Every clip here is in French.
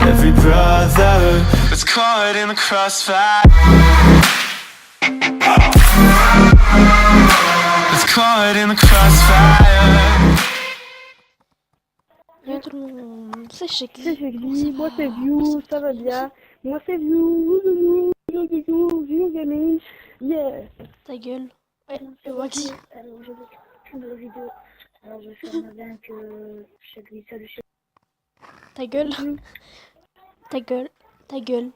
every brother was caught in the crossfire. Was caught in the crossfire. Salut tout le monde, c'est Shekli. C'est Shekli, moi c'est View, ça va bien. Moi c'est View, View Gaming, yeah. Ta gueule. Ouais, C'est Waxy. Waxy. Alors aujourd'hui, une nouvelle vidéo. Alors je vais faire ma vain que Shekli, salut Shekli. Ta gueule. Ta gueule. Ta gueule.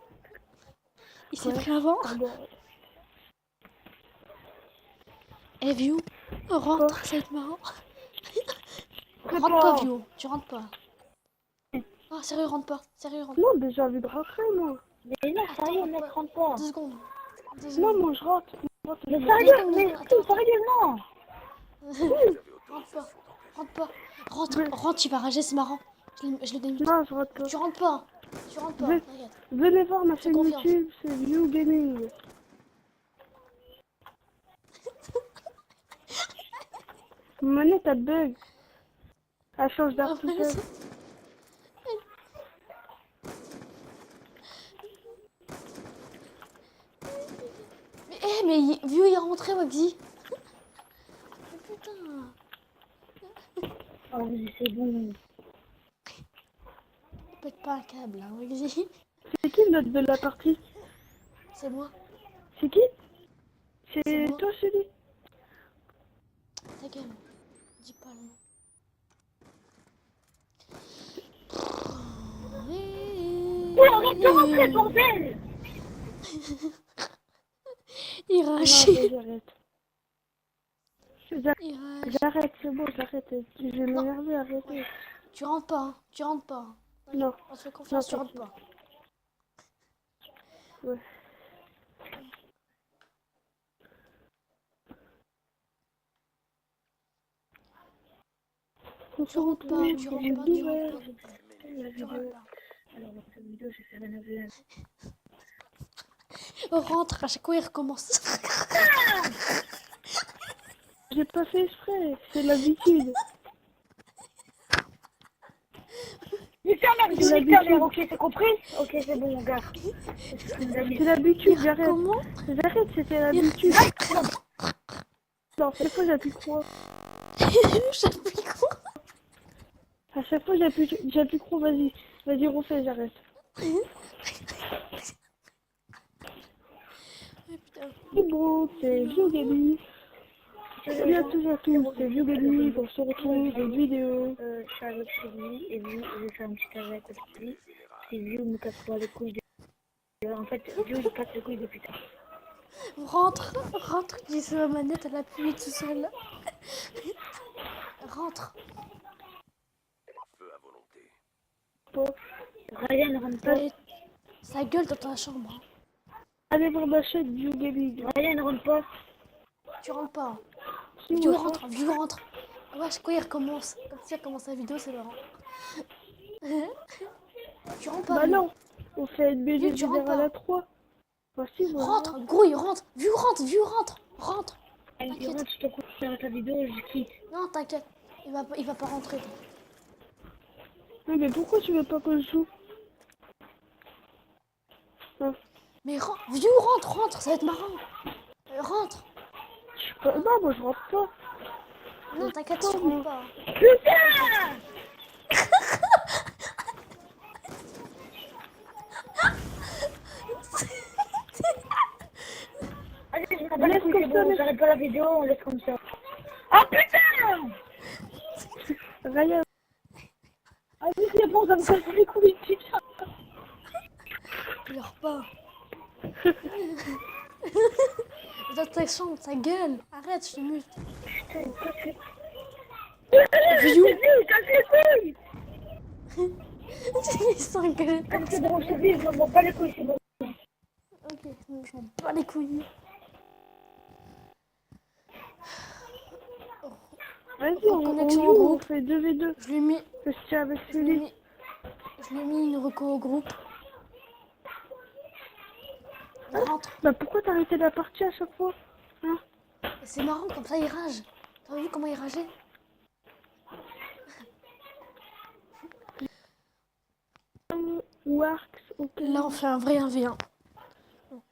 Il s'est pris avant. Eh View, rentre, ça va être marrant. Rentre pas View, tu rentres pas. Ah sérieux, rentre pas. Sérieux, rentre pas. Non, mais j'ai envie de rentrer moi. Mais non, sérieux, mec, rentre pas. 2 secondes. Non, moi je rentre. Mais sérieux, mais sérieux, non. Rentre pas. Rentre pas. Rentre, tu vas rager, c'est marrant. Je le démute. Non, je rentre pas. Tu rentres pas. Tu rentres pas. Mais- Regarde. Venez voir ma chaîne confiance. YouTube, c'est View Gaming. Mon manette a bug. Elle change d'article. Mais View il est rentré, Waxy. Putain. Oh, mais c'est bon. Pète pas un câble, hein, Waxy. C'est qui le note de la partie? C'est moi. C'est qui? C'est C'est moi. toi, chérie? Ta gueule. Dis pas le nom. Oh, arrête de rentrer, bordel. Il Non, rage. mais j'arrête. Il rage. J'arrête, c'est bon, j'arrête. Je vais m'énerver, arrêtez. Tu rentres pas, hein. Tu rentres pas. Non. On te fait confiance, tu Non, rentres pas. Ouais. Tu rentres pas, tu rentres pas, tu rentres pas. La Tu vidéo. rentres pas. Alors dans cette vidéo, je vais faire un aveu. Rentre, à chaque fois il recommence. J'ai pas fait exprès, c'est l'habitude. Mais c'est un C'est vidéo, l'habitude. ok, c'est compris? Ok, c'est bon, mon gars. C'est l'habitude, j'arrête. Comment? J'arrête, c'était l'habitude. Non, cette fois j'appuie croix. J'appuie quoi? À chaque fois j'appuie croix, vas-y. Vas-y, refais, j'arrête. Putain. C'est bon, c'est View Gaming. Salut à tous et à tous, c'est View Gaming, on se retrouve dans une vidéo. Je suis avec Shekli et View, je vais faire un petit avec Shekli. Si View me casse pas les couilles de... En fait, View il casse les couilles depuis tard. Rentre, dis sur la manette, elle appuie tout seul. Rentre. Ryan rentre pas. Allez, sa gueule dans ta chambre. Hein. Allez voir ma chaîne View Gaming. Ryan rentre pas. Tu rentres pas. Hein. Si, View moi, rentre, View rentre. Ouais, c'est quoi il recommence? Comme ça, il recommence la vidéo, c'est marrant. Tu rentres pas. Bah View. non, on fait une BD Tu rentres générale pas. à 3. Bah si, moi. Rentre, grouille, rentre. View rentre. Rentre. Il T'inquiète. rentre, je te coupe avec la vidéo et je quitte. Non, t'inquiète. Il va pas rentrer. Non, mais pourquoi tu veux pas que je joue? Hein, Mais View rentre, ça va être marrant. Rentre. je suis pas... Non, moi je rentre pas. Non, t'inquiète, tu rentres pas. Putain! Allez, je m'en bats les couilles, c'est bon, j'arrête pas la vidéo, on laisse comme ça. Ah putain! Ryan. Ah oui, c'est bon, ça me casse les couilles, putain. Pleure pas. Dans ta chambre, ta gueule. Arrête, je te mute. Putain, casse les View. couilles, casse les couilles! Il s'engueule comme C'est ça. bon, je te dis, je m'en bats pas les couilles, c'est bon. Ok, je m'en bats les couilles. Vas-y, on Connexion joue, au on groupe. fait 2v2. Je lui ai mis, Je tiens avec je lui ai celui. mis, je lui ai mis une reco au groupe. Rentre. Bah pourquoi t'as arrêté la partie à chaque fois? Hein? C'est marrant, comme ça il rage. T'as vu comment il rageait? Works, ok. Là, on fait un vrai 1v1.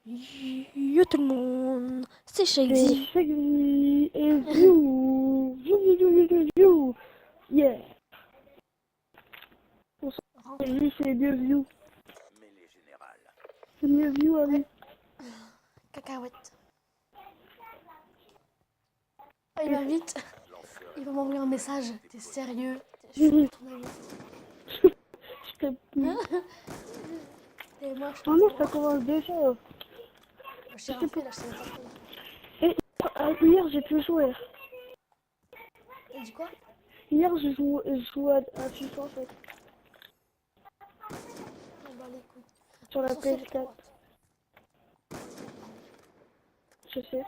Yo tout le monde, c'est C'est Shakesy. sexy et view. View. Yeah. On s'en fout, lui, c'est mieux view. C'est mieux view à lui. Cacahuète. Ah, il m'invite. Il va m'envoyer un message. T'es sérieux? Je suis pas ton ami. Je t'ai plus. Et moi, je Oh non, ça t'en commence déjà. Je t'ai rien fait là, je savais pas trop. Et hier, j'ai pu jouer. T'as dit quoi? Hier, je joue à FIFA en fait. On va les couilles. Sur la Sur cette PS4. droite. Je sais.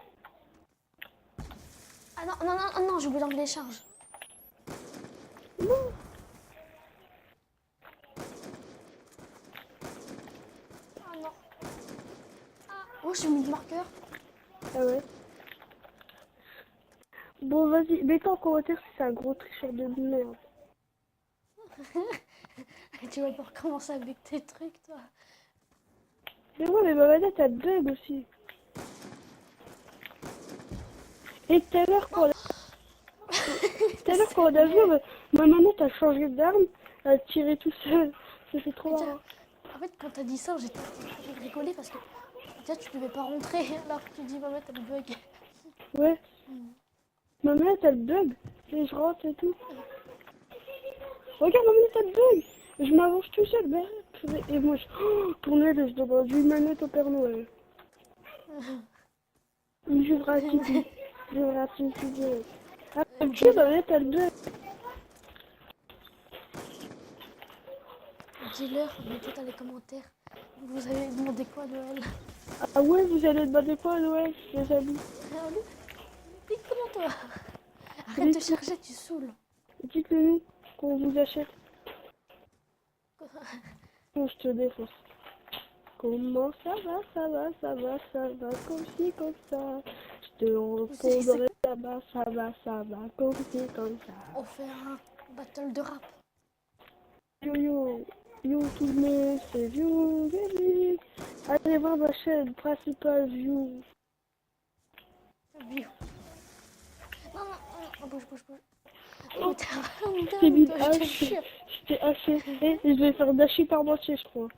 Ah non, non, non, non, j'ai oublié d'enlever les charges. Non. Ah non. Ah. Oh, j'ai mis le marqueur. Ah ouais. Bon, vas-y, mets-toi en commentaire si c'est un gros tricheur de merde. Tu vas pas recommencer avec tes trucs, toi. Mais ouais, mais ma manette, elle bug aussi. Et tout à l'heure, quand on a vu, ma manette a changé d'arme, elle a tiré tout seul. C'était trop Mais tiens, marrant. en fait, quand t'as dit ça, j'étais en train de rigoler parce que déjà, tu devais pas rentrer alors que tu dis, maman, t'as le bug. Ouais. Ma manette, elle bug. Et je rentre et tout. Regarde, ma manette, elle bug. Je m'avance tout seul, mais... Et moi, pour Noël, je demande une manette au Père Noël. Il jouera à Tipeee. Il jouera à Tipeee direct. Ah, ok, ma manette, elle bug. Dis-leur, mettez dans les commentaires. Vous avez demandé quoi à Noël? Ah ouais, vous allez demander quoi à Noël, les amis? Ah, lui, dis comment toi? Arrête de chercher, tu saoules. Dites-le nous, qu'on vous achète. Bon, je te défonce. Comment ça va, comme ci, comme ça. Je te répondrai, ça va, comme ci, comme ça. On fait un battle de rap. Yo tout le monde, c'est View Gaming. Allez voir ma chaîne principale View. View. Non, non, non, bouge. Oh, t'es un T'es mis dingue, toi, je te haché. jure. Je t'ai haché. Et je vais faire dashi par moitié, je crois.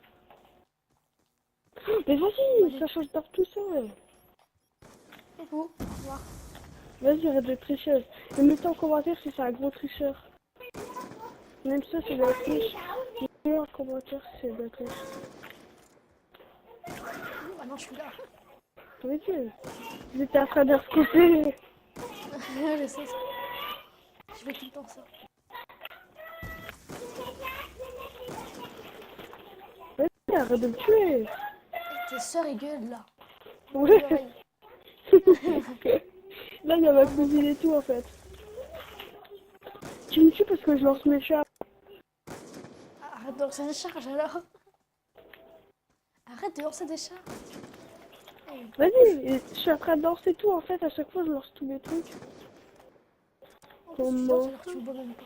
Mais vas-y, ça change d'art tout seul. Coucou, au revoir. Vas-y, arrête de tricher. Et mettez en commentaire si c'est un gros tricheur. Même ça, c'est de la triche. Mettez en commentaire si c'est de la triche. Ah non, je suis là. Oui, j'étais en train de recouper. Je sais ça. Je fais tout le temps ça. Vas-y, arrête de me tuer. Et tes soeurs, ils gueulent là. Ouais. Ouais. Là, il y a ma cousine et tout, en fait. Tu me tues parce que je lance mes chats. Arrête de lancer des charges alors. Arrête de lancer des charges. Vas-y, je suis en train de danser tout, en fait. À chaque fois, je lance tous mes trucs. Comment alors tu me vois même pas.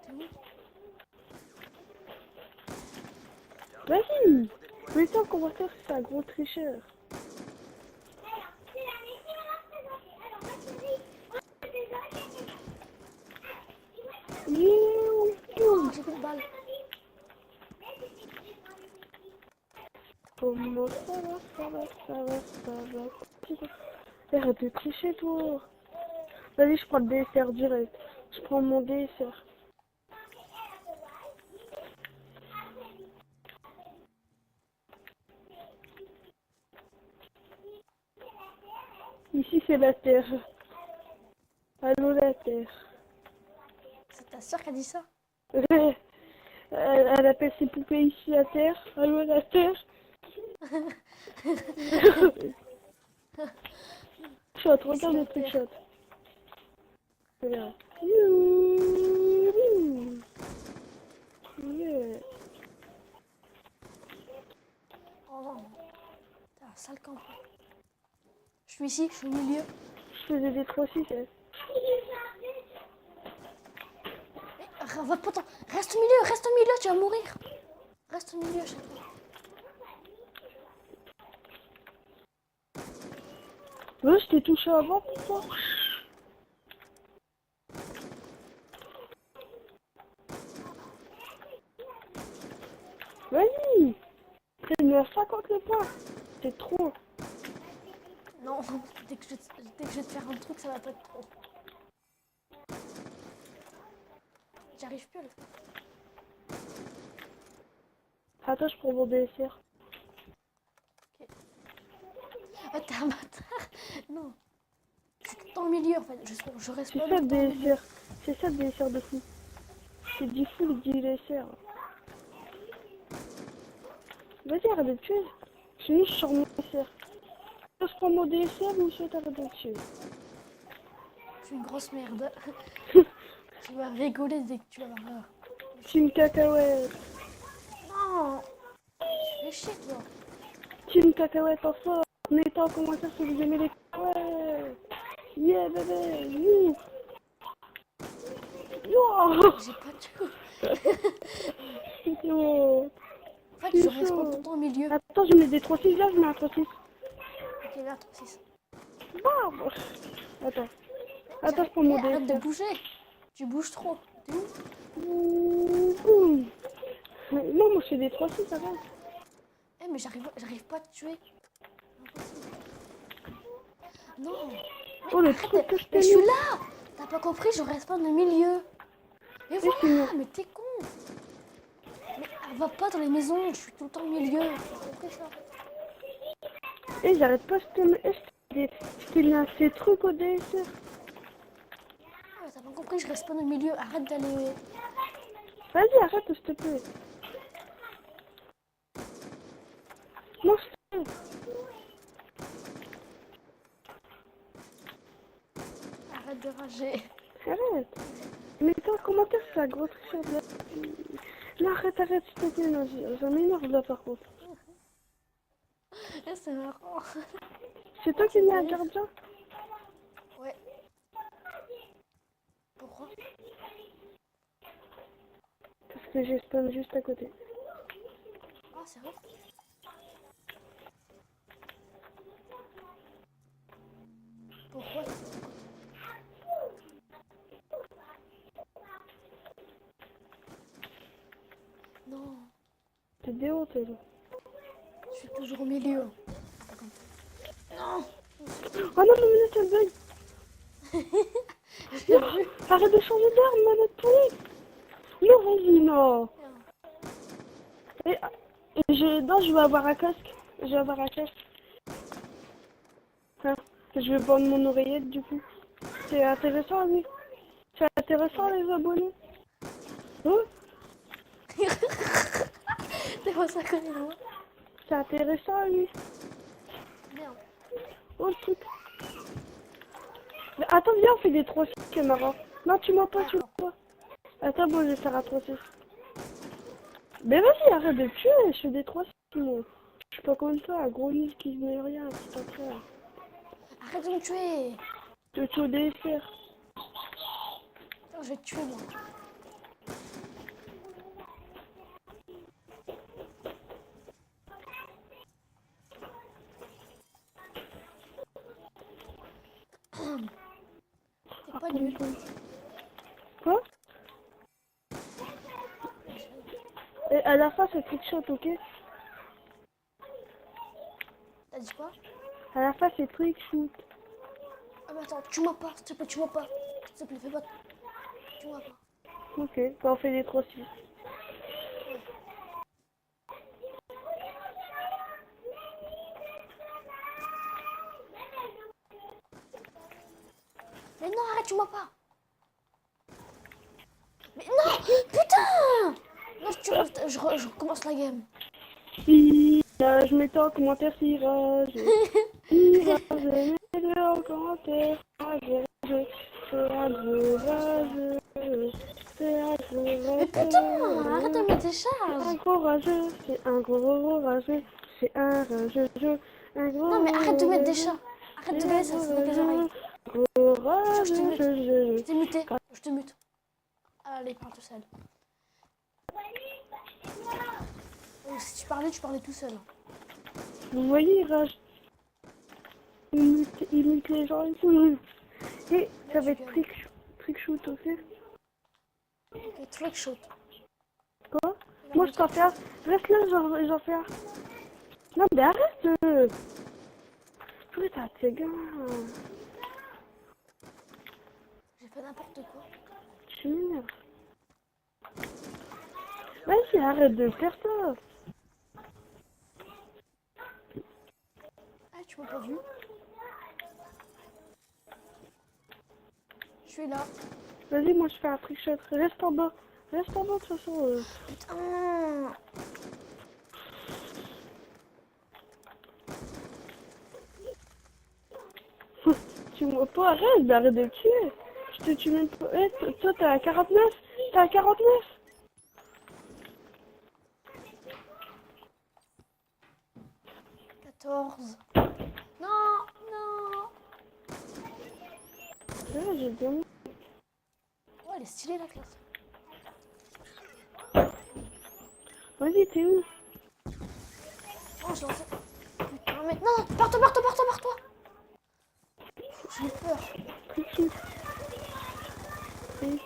T'es où? Vas-y, mettez en commentaire si c'est un gros tricheur. Oh, j'ai plus de balles. Comment ça va. Arrête de tricher, toi. Vas-y, je prends le DSR direct. Je prends mon DSR. Ici, c'est la Terre. Allô, la Terre. C'est ta soeur qui a dit ça? Elle appelle ses poupées ici la Terre. Allô, la Terre. Shot, regarde le truc shot. Regarde. Yeah. Oh non. T'es un sale camp. Je suis ici, je suis au milieu. Je faisais des 3-6. Va potent. Reste au milieu, tu vas mourir. reste au milieu à chaque fois. Ouais, je t'ai touché avant, pourquoi? Vas-y! T'es mis à 50 le point! C'est trop! Non, dès que je vais te faire un truc, ça va pas être trop. J'arrive plus à le faire. Attends, je prends mon DSR. Ah, t'es un bâtard. Non. Je suis tout le temps au milieu en fait. Je reste C'est pas ça tout le le temps au milieu. DSR. C'est ça le DSR de fou. C'est du fou le DSR. Vas-y, arrête de tuer. Sinon, je sors mon DSR. Soit je prends mon DSR ou soit t'arrêtes de tuer. Je suis une grosse merde. Tu vas rigoler dès que tu vas voir. Team cacahuète. Non. Tu fais chier toi. Team cacahuète en fort. Mettez en commentaire si vous aimez les cacahuètes. Yeah, bébé. Youh. Youh. J'ai pas de tout. Yo. En fait, C'est je reste chaud. pas tout le temps au milieu. Attends, je mets des 3-6 là, je mets un 3-6. Ok, là, 3-6. Bam. Attends. Attends, je prends mon Arrête de DSR. bouger. Tu bouges trop. T'es où? Boum. Non, moi je fais des 3-6, ça va. Eh, mais j'arrive pas à te tuer. Impossible. Non. Oh, le arrête truc que je t'ai mais je suis mis. là. T'as pas compris, je reste pas dans le milieu. Mais c'est voilà, bon. mais t'es con. Mais va pas dans les maisons, je suis tout le temps au milieu. T'as compris ça? Et j'arrête pas, je t'ai mis un ces trucs au DSR. Ouais, t'as pas compris, je reste pas dans le milieu. Arrête d'aller. Vas-y, arrête, s'il te plaît. Non, je te plaît. Arrête de rager. Arrête. Mettez en commentaire si la grosse tricheur. Non, arrête, s'il te plaît. Non, j'en m'énerve là par contre. Eh, c'est marrant. C'est toi qui mets un gardien? Ouais. Pourquoi? Parce que j'ai spawn juste à côté. Ah, c'est vrai. Pourquoi? Non, T'es déhonté là. je suis toujours au milieu. Non. Oh non, ma manette elle bug. Non, arrête de changer d'arme, manette pourrie. Non, vas-y, non. Non, je vais avoir un casque. Je vais avoir un casque. Hein, je vais vendre mon oreillette du coup. C'est intéressant, oui. C'est intéressant, les abonnés. Hein? T'es pas ça connaît moi. C'est intéressant, oui. Merde. Oh, le truc. Mais attends, viens, on fait des 3-6, c'est marrant. Non, tu m'en pas, tu m'en pas. Attends, bon, je vais faire un 3-6. Mais vas-y, arrête de tuer, je fais des 3-6, moi. Je suis pas comme ça, un gros nid qui ne met rien, c'est pas clair. Arrête de me tuer. Je te au DSR. Non, je vais te tuer moi. T'es pas nul. Quoi? Et à la fin, c'est trickshot, ok? T'as dit quoi? À la fin, c'est trickshoot. Ah mais attends, tue-moi pas, s'il te plaît, tue-moi pas. S'il te plaît, fais pas. Tue-moi pas. Ok, bah on fait des 3-6. Mais non, arrête, tue-moi pas. Mais non, putain. Non, je recommence la game. Si, je mettais en commentaire si rage. Si rage, mettez en commentaire. Rage, c'est rageux, rageux. C'est rageux, Mais putain, arrête de mettre des C'est un charges. gros rageux, c'est un gros rageux. C'est un rageux, un gros. Non, mais arrête de mettre des chats. Arrête de mettre ça, c'est avec les oreilles. Gros rageux, Je t'ai muté. Je te mute. Allez, prends tout seul. Oui, Donc si tu parlais tout seul. Vous voyez, il rage. Il mute les gens et tout. Et ça va être trick shoot aussi. Ok, trick shot. Quoi? Moi je t'en fais un. Reste là, j'en fais un. Non mais arrête. Putain, t'es gars. J'ai fait n'importe quoi. Tu m'énerves. Vas-y, arrête de faire ça. Ah, tu m'as pas vu? Je suis là. Vas-y, moi je fais un trick shot. Reste en bas. Reste en bas de toute façon. Putain. Tu vois pas, arrête d'arrêter de tuer. Je te tue même pas. Toi t'es à 49. T'es à 49. 14. Non, non. Ouais, j'ai bien. Oh, elle est stylée la classe. Vas-y, t'es où? Oh, je lancé. Putain, mais non, pars-toi. J'ai eu peur. Trick shot. Oui.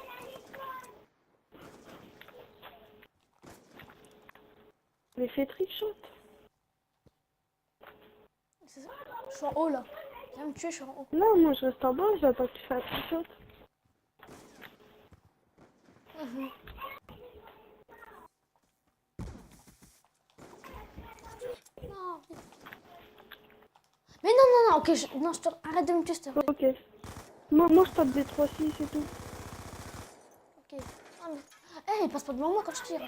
Mais fais trick shot. C'est ça. Je suis en haut là. Viens me tuer, je suis en haut. Non, moi je reste en bas, j'attends que tu fasses trick shot. Non. Mais non, ok, non, arrête de me tuer, s'il te plaît. Ok. Moi je tape des 3-6 et tout. Ok. Ah, mais... Eh, passe pas devant moi quand je tire.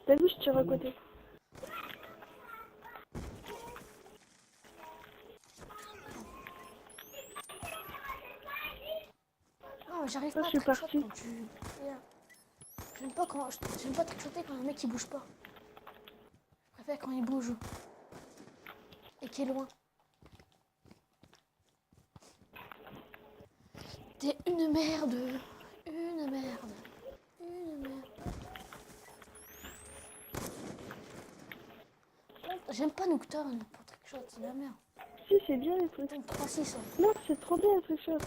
T'as vu, je tire à côté. Non, j'arrive Ah, pas à je suis trickshot partie. quand tu... J'aime pas trickshotter quand un mec il bouge pas. Je préfère quand il bouge. Et qu'il est loin. T'es une merde. Une merde. Une merde. J'aime pas Nocturne pour trickshot, c'est de la merde. Si, c'est bien les trucs. Donc 3-6. Hein. Non, c'est trop bien les trick shot.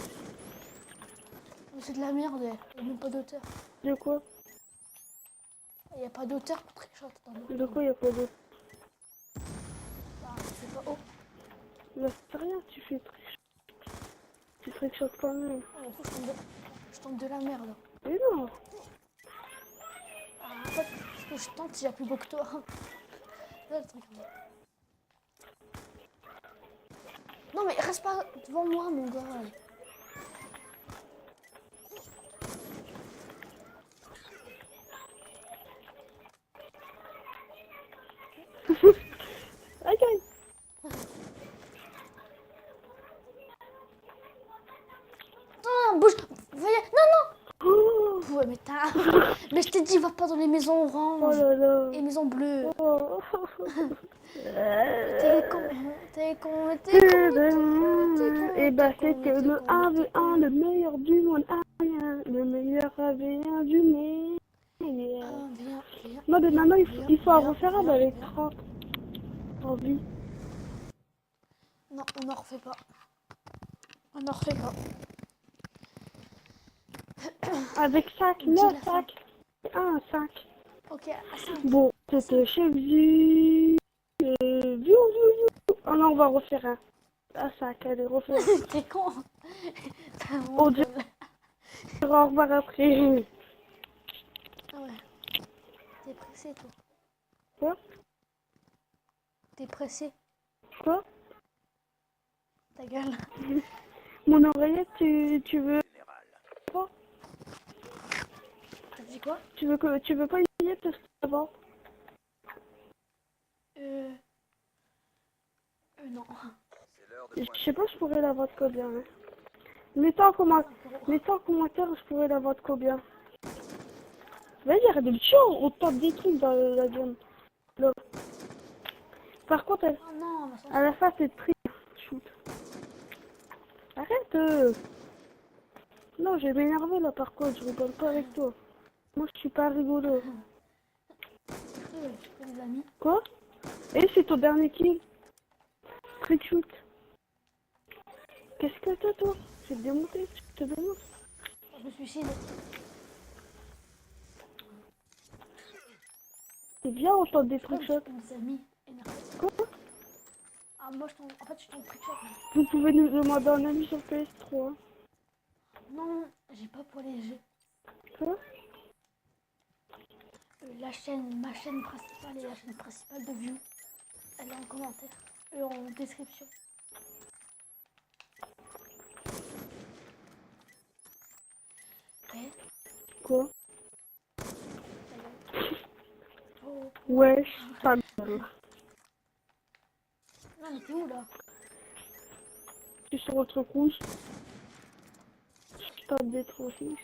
Mais c'est de la merde, il n'y a même pas d'auteur. De quoi? Il n'y a pas d'auteur pour trickshot. De quoi y a pas d'autre? Bah, c'est pas haut. Bah, c'est rien, tu fais trick shot. Tu trick shot quand même. Ah, du coup, je tente de la merde. Mais non. Ah, en fait, ce que je tente, il y a plus beau que toi. Là, le truc. Non, mais reste pas devant moi, mon gars. Ok. Non, bouge. Voyez. Non. Oh, Ouais, mais t'as... Mais je t'ai dit, va pas dans les maisons oh oranges là là. et maisons bleues. Oh. T'es con. Et bah c'était le 1v1, le meilleur du monde. Le meilleur 1v1 du meilleur. Viens. Non mais maintenant il faut en refaire un avec 30 en vie. Non, on n'en refait pas. On n'en refait pas. Avec 5, Dis 9 la 5. 1 5. Ok, à 5. Bon, c'était chef vu. Ah non, on va refaire un. À 5, allez, refaire un. T'es con. On dirait au revoir après. Ah ouais. T'es pressé, toi. Quoi? T'es pressé. Quoi? Ta gueule. Mon oreillette, tu veux quoi? T'as dit quoi? Tu veux pas une oreillette avant? Non. Je sais pas, je pourrais la vendre combien. Hein. Mettez en commentaire, je pourrais la vendre combien. Vas-y, arrête de me chier, on tape des trucs dans la game. Là. Par contre, Oh non, mais ça, à la fin, c'est très shoot. Arrête. Non, je vais m'énerver là par contre, je rigole pas avec toi. Moi, je suis pas rigolo. Tu fais des amis. Quoi? Et c'est ton dernier kill? Trick shoot. Qu'est-ce que t'as, toi? Je vais te démonter, je te démonte. Je me suicide. C'est bien entendre des Pourquoi trick tu shots. fais des amis énervés? Quoi? Ah, moi, en fait, je tombe trick shot. Là. Vous pouvez nous demander un ami sur PS3. Non, j'ai pas pour les jeux. Quoi? Ma chaîne principale et la chaîne principale de View, elle est en commentaire et en description. Eh, Quoi? oh, Wesh, ta gueule. non, mais t'es où là? Tu es sur votre couche. Je tape des trophées.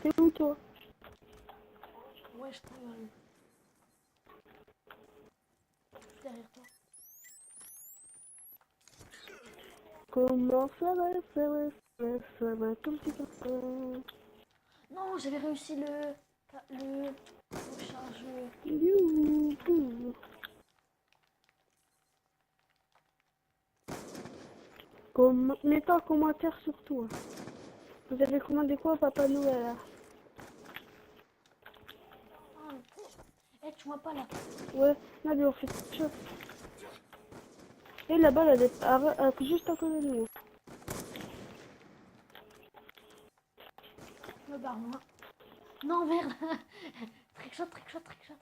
T'es où, toi? Ouais, je t'en derrière toi. Comment ça va, comme si ça va. Non, j'avais réussi le recharge. Youhou. Mettez un commentaire surtout. Hein. Vous avez commandé quoi, Papa Noël là? Ah, eh, tu vois pas là? Ouais, là, on fait chaud. Et là-bas, elle est juste à côté de nous. Me barre moi. Non, merde. Trickshot, trickshot, trickshot.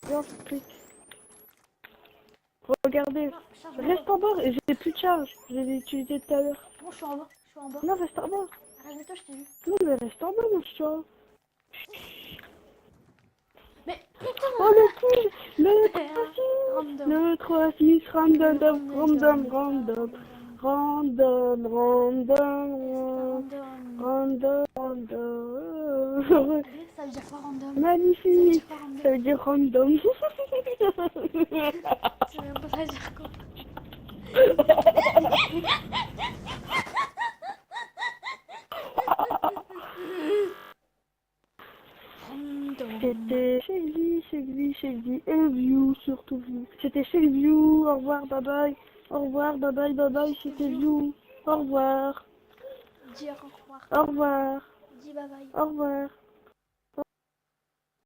Viens, clique. Regardez. Non, charge Reste en bas, j'ai plus de charge. Je l'ai utilisé tout à l'heure. Bon, je suis en bas. Je suis en bas. Non, reste en bas. Arrête, toi, je t'ai vu. Non, mais reste en bas, mon chat. Mais putain! Oh, le kill. Random. Le 3-6, random, Random. random, random, random, Random. random. Ça veut dire quoi random? Magnifique. Ça veut dire quoi random? Ça veut dire random. Je sais même pas ça veut dire quoi. Random. C'était Shelby, et View, surtout View. C'était chez View, au revoir, bye bye. Au revoir, bye bye, bye bye, c'était View. Au revoir, Dis au revoir. au revoir, Dis bye bye. au revoir.